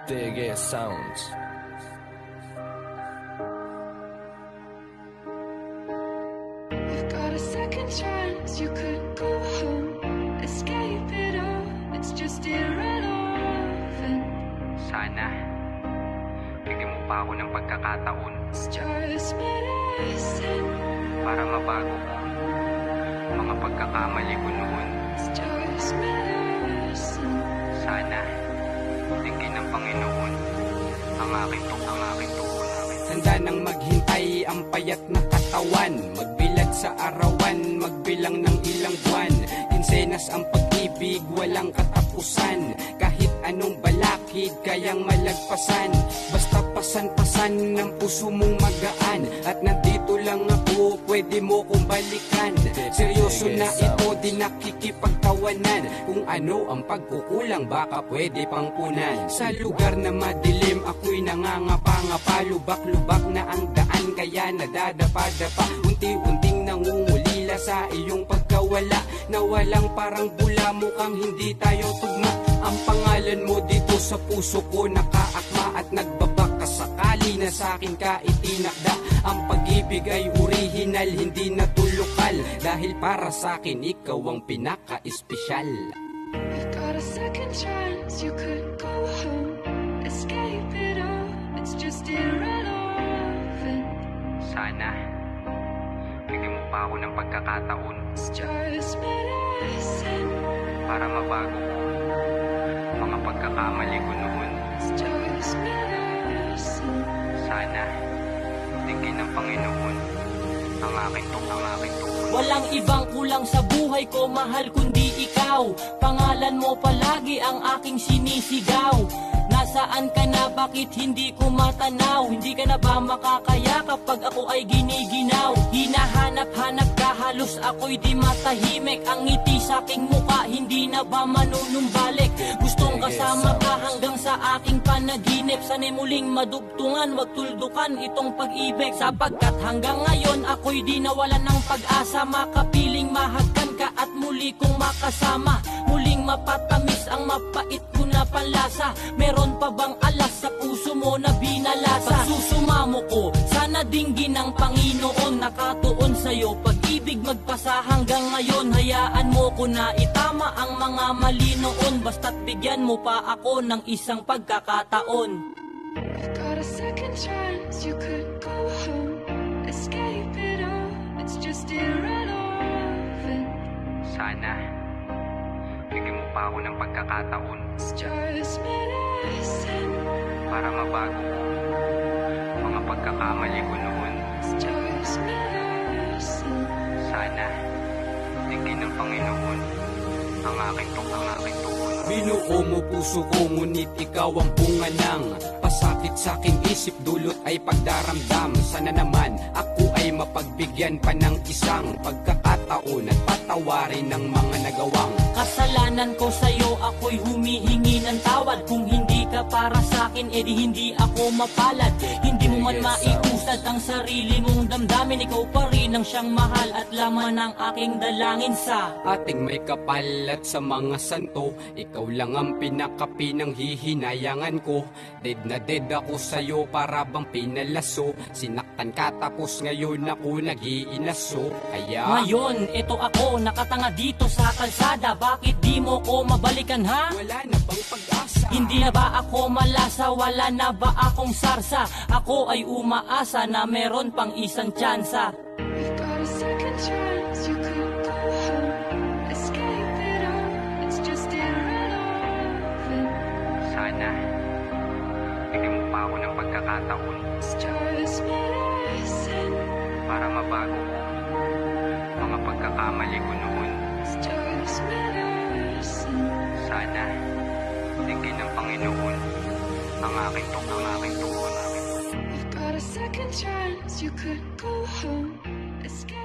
TG Sounds. You've got a second chance, you could go home, escape it all, it's just irrelevant. Sana bigyan mo pa ako ng pagkakataon. It's just medicine. Para mabago ko mga pagkakamali ko noon. It's just medicine. Sana tingin ng Panginoon ang aking tuhon. Handa nang maghintay ang payat na katawan, magbilad sa arawan, magbilang ng ilang buwan. Kinsenas ang pag-ibig, walang katapusan, kahit anong balakid kayang malagpasan. Basta pasan-pasan ng puso mong magaan, at nandito lang ako, pwede mo kong balikan. Seryoso na ito, di nakikipagtawanan. Kung ano ang pagkukulang, baka pwede pang punan. Sa lugar na madilim, ako'y nangangapa-ngapa. Lubak-lubak na ang daan, kaya nadadapa-dapa. Unti-unting nangungulila sa iyong pagkawala, na walang parang bula, mukhang hindi tayo tugma. Ang pangalan mo dito sa puso ko nakaakma, at nagbabaka sakali na sa'kin ka itinakda. Ang pag-ibig ay original, hindi natulukal, dahil para sa'kin ikaw ang pinaka-espesyal. You've got a second chance, you could go home, escape it all, it's just irrelevant. Sana bigyan mo pa ako ng pagkakataon. It's just medicine. Para mabago ko mga pagkakamali ko noon. It's just medicine. Sana tingin ng Panginoon ang aking tuhon. Walang ibang kulang sa buhay ko, mahal, kundi ikaw. Pangalan mo palagi ang aking sinisigaw. Nasaan ka na, bakit hindi ko matanaw? Hindi ka na ba makakaya kapag ako ay giniginaw? Hinahanap-hanap ka, halos ako'y di matahimik. Ang ngiti sa aking muka, hindi na ba manunumbalik? Gustong kasama ka hanggang sa aking panaginip. Sana'y muling madugtungan, wag tuldukan itong pag-ibig. Sapagkat hanggang ngayon ako'y di nawalan ng pag-asa. Makapiling mahagkan ka at muli kong makasama. Muling mapatamis ang mapait ko na panlasa. Meron pa bang alas sa puso mo na binalasa? Pagsusumamo ko, sana dinggin ng Panginoon. Nakatuon sa'yo, pag-ibig magpasa hanggang ngayon. Hayaan mo ko na itama ang mga mali noon, basta't bigyan mo pa ako ng isang pagkakataon. You've got a second chance, you could go home, escape it all, it's just irrelevant. Sana bigyan mo pa ako ng pagkakataon. It's just medicine. Para mabago ko mga pagkakamali ko noon. It's just medicine. Sana tingin ng Panginoon ang aking tuhon. Binuo mo puso ko, ngunit ikaw ang bunga ng pasakit sa aking isip, dulot ay pagdaramdam. Sana naman ako ay mapagbigyan pa ng isang pagkakataon at patawarin ng mga nagawang kasalanan ko sa'yo, ako'y humihingi ng tawad. Kung hindi ka para sa'kin, edi hindi ako mapalad. Hindi mo man maiusad ang sarili mong damdamin. Ikaw pa rin ang siyang mahal at laman ng aking dalangin sa ating may kapal. At sa mga santo, ikaw lang ang pinakapinanghihinayangan ko. Dead na dead ako sa'yo, para bang pinalaso. Sinaktan ka tapos ngayon ako nag-iinaso. Kaya ngayon, eto ako, nakatanga dito sa kalsada. Bakit di mo ko mabalikan, ha? wala na bang pag-asa? Hindi na ba ako malasa? Wala na ba akong sarsa? Ako ay umaasa na meron pang isang tsansa. You've got a second chance, you could go home, escape it all, it's just irrelevant. Sana bigyan mo pa ako ng pagkakataon. It's just medicine. Para mabago ko mga pagkakamali ko noon. It's just medicine. Sana tingin ng Panginoon ang aking tuhon. You've got a second chance, you could go home, escape